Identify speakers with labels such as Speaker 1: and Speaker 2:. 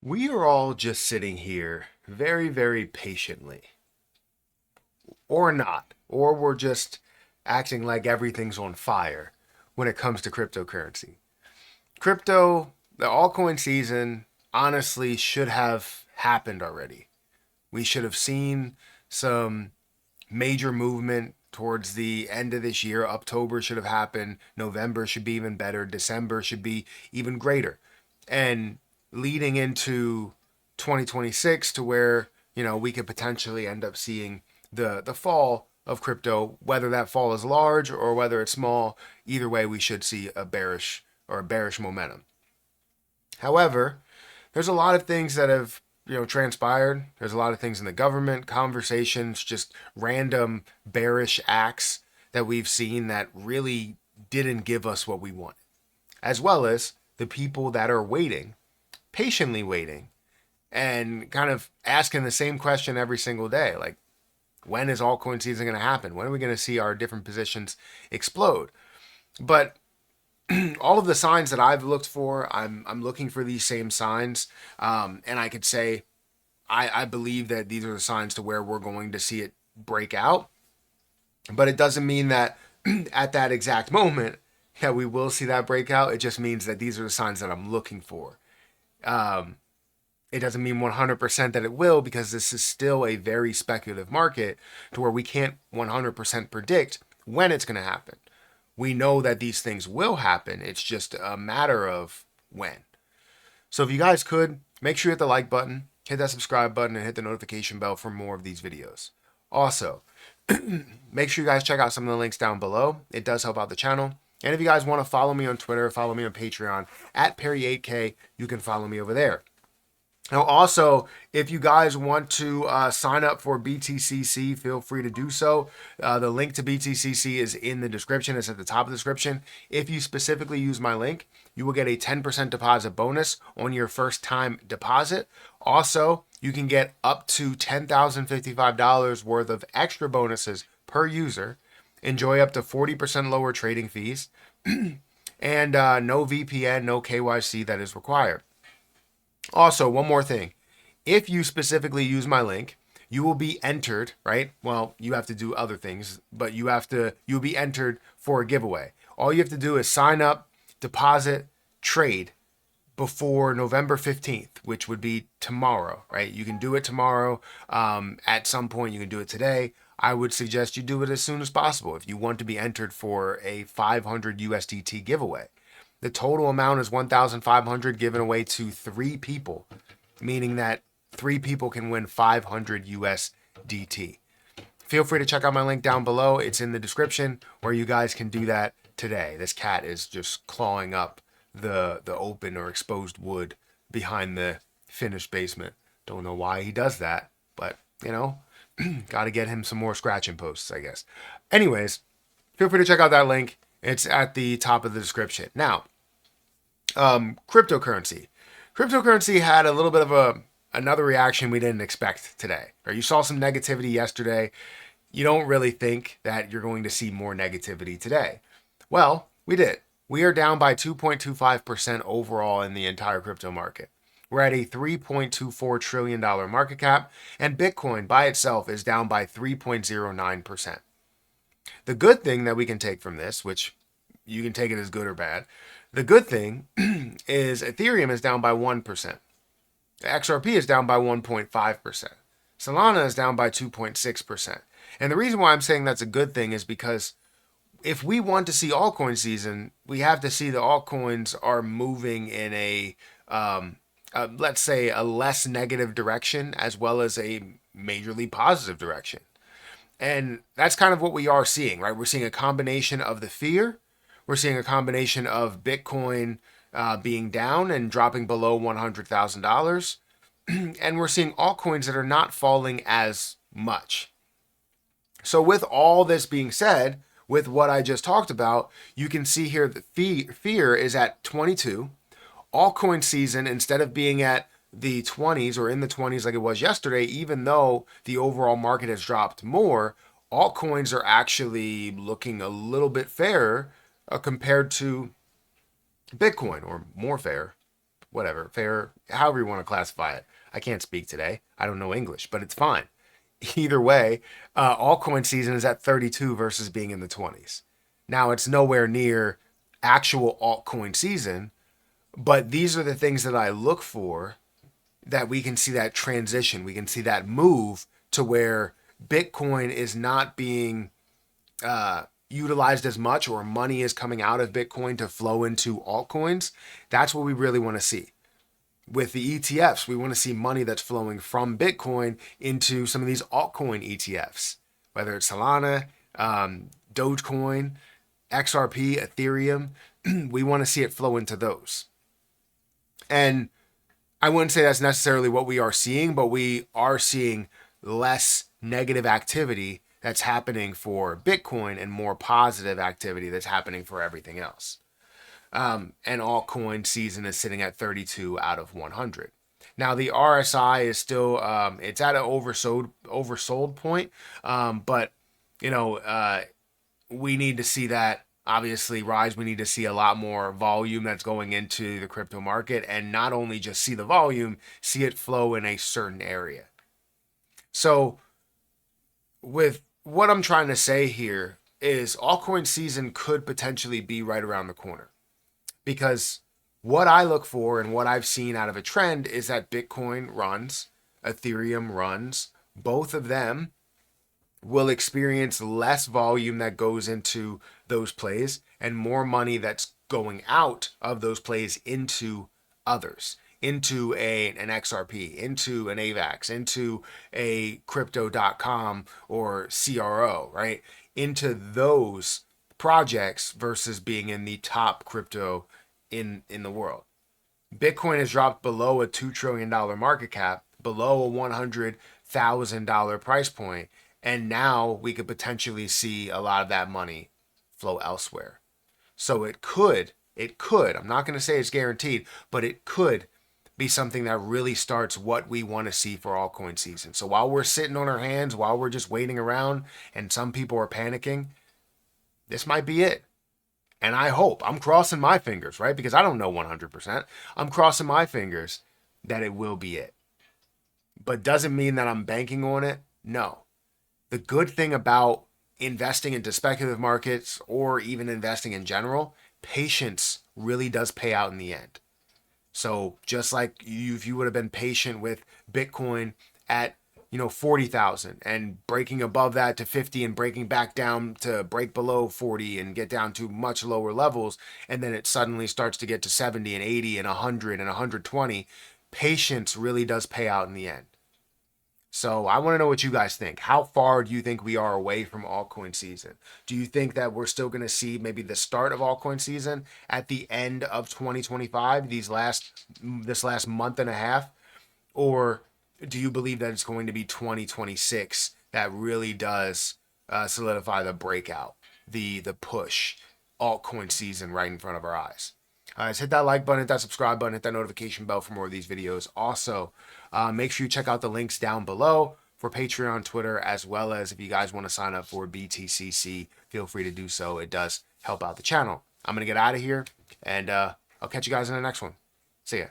Speaker 1: We are all just sitting here very, very patiently, or not, or we're just acting like everything's on fire when it comes to cryptocurrency. The altcoin season, honestly should have happened already. We should have seen some major movement towards the end of this year. October should have happened. November should be even better. December should be even greater. And leading into 2026 to where, we could potentially end up seeing the fall of crypto, whether that fall is large or whether it's small, either way we should see a bearish momentum. However, there's a lot of things that have transpired. There's a lot of things in the government, conversations, just random bearish acts that we've seen that really didn't give us what we wanted, as well as the people that are waiting, patiently waiting, and kind of asking the same question every single day, like, when is altcoin season going to happen? When are we going to see our different positions explode? But all of the signs that I've looked for, I'm looking for these same signs, and I could say I believe that these are the signs to where we're going to see it break out. But it doesn't mean that at that exact moment that we will see that breakout. It just means that these are the signs that I'm looking for. It doesn't mean 100% that it will, because this is still a very speculative market to where we can't 100% predict when it's going to happen. We know that these things will happen. It's just a matter of when. So if you guys could, make sure you hit the like button, hit that subscribe button, and hit the notification bell for more of these videos. Also, make sure you guys check out some of the links down below. It does help out the channel. And if you guys want to follow me on Twitter, follow me on Patreon at Perry8K, you can follow me over there. Now, also, if you guys want to sign up for BTCC, feel free to do so. The link to BTCC is in the description. It's at the top of the description. If you specifically use my link, you will get a 10% deposit bonus on your first time deposit. Also, you can get up to $10,055 worth of extra bonuses per user. Enjoy up to 40% lower trading fees. And no VPN, no KYC that is required. Also, one more thing. If you specifically use my link, you will be entered, right? Well, you have to do other things, but you'll be entered for a giveaway. All you have to do is sign up, deposit, trade before November 15th, which would be tomorrow, right? You can do it tomorrow. At some point, you can do it today. I would suggest you do it as soon as possible if you want to be entered for a 500 USDT giveaway. The total amount is 1,500 given away to 3 people, meaning that 3 people can win 500 USDT. Feel free to check out my link down below. It's in the description where you guys can do that today. This cat is just clawing up the open or exposed wood behind the finished basement. Don't know why he does that, but got to get him some more scratching posts, I guess. Anyways, feel free to check out that link. It's at the top of the description. Now, cryptocurrency. Cryptocurrency had a little bit of another reaction we didn't expect today. Or you saw some negativity yesterday. You don't really think that you're going to see more negativity today. Well, we did. We are down by 2.25% overall in the entire crypto market. We're at a $3.24 trillion market cap, and Bitcoin by itself is down by 3.09%. The good thing that we can take from this, which you can take it as good or bad, the good thing is Ethereum is down by 1%. XRP is down by 1.5%. Solana is down by 2.6%. And the reason why I'm saying that's a good thing is because if we want to see altcoin season, we have to see the altcoins are moving in let's say, a less negative direction as well as a majorly positive direction. And that's kind of what we are seeing, right? We're seeing a combination of the fear. We're seeing a combination of Bitcoin being down and dropping below $100,000. And we're seeing altcoins that are not falling as much. So with all this being said, with what I just talked about, you can see here that fear is at 22. Altcoin season, instead of being at the 20s or in the 20s like it was yesterday, even though the overall market has dropped more, altcoins are actually looking a little bit fairer compared to Bitcoin, or more fair whatever, fair, however you want to classify it. I can't speak today. I don't know English, but it's fine. Either way, altcoin season is at 32 versus being in the 20s. Now, it's nowhere near actual altcoin season, but these are the things that I look for, that we can see that transition. We can see that move to where Bitcoin is not being utilized as much, or money is coming out of Bitcoin to flow into altcoins. That's what we really want to see. With the ETFs, we want to see money that's flowing from Bitcoin into some of these altcoin ETFs, whether it's Solana, Dogecoin, XRP, Ethereum. We want to see it flow into those. And I wouldn't say that's necessarily what we are seeing, but we are seeing less negative activity that's happening for Bitcoin and more positive activity that's happening for everything else. And altcoin season is sitting at 32 out of 100. Now the RSI is still it's at an oversold point, but we need to see that obviously rise. We need to see a lot more volume that's going into the crypto market, and not only just see the volume, see it flow in a certain area. So with what I'm trying to say here is altcoin season could potentially be right around the corner. Because what I look for and what I've seen out of a trend is that Bitcoin runs, Ethereum runs, both of them will experience less volume that goes into those plays and more money that's going out of those plays into others, into an XRP, into an AVAX, into a crypto.com or CRO, right? Into those projects versus being in the top crypto in the world. Bitcoin has dropped below a $2 trillion market cap, below a $100,000 price point, and now we could potentially see a lot of that money flow elsewhere. So it could, I'm not going to say it's guaranteed, but it could be something that really starts what we want to see for altcoin season. So while we're sitting on our hands, while we're just waiting around and some people are panicking, this might be it. And I hope, I'm crossing my fingers, right? Because I don't know 100%. I'm crossing my fingers that it will be it. But doesn't mean that I'm banking on it. No. The good thing about investing into speculative markets, or even investing in general, patience really does pay out in the end. So just like if you would have been patient with Bitcoin at 40,000 and breaking above that to 50 and breaking back down to break below 40 and get down to much lower levels, and then it suddenly starts to get to 70 and 80 and 100 and 120, patience really does pay out in the end. So I want to know what you guys think. How far do you think we are away from altcoin season? Do you think that we're still going to see maybe the start of altcoin season at the end of 2025, this last month and a half? Or do you believe that it's going to be 2026 that really does solidify the breakout, the push, altcoin season right in front of our eyes? Guys, hit that like button, hit that subscribe button, hit that notification bell for more of these videos. Also, make sure you check out the links down below for Patreon, Twitter, as well as if you guys want to sign up for BTCC, feel free to do so. It does help out the channel. I'm going to get out of here, and I'll catch you guys in the next one. See ya.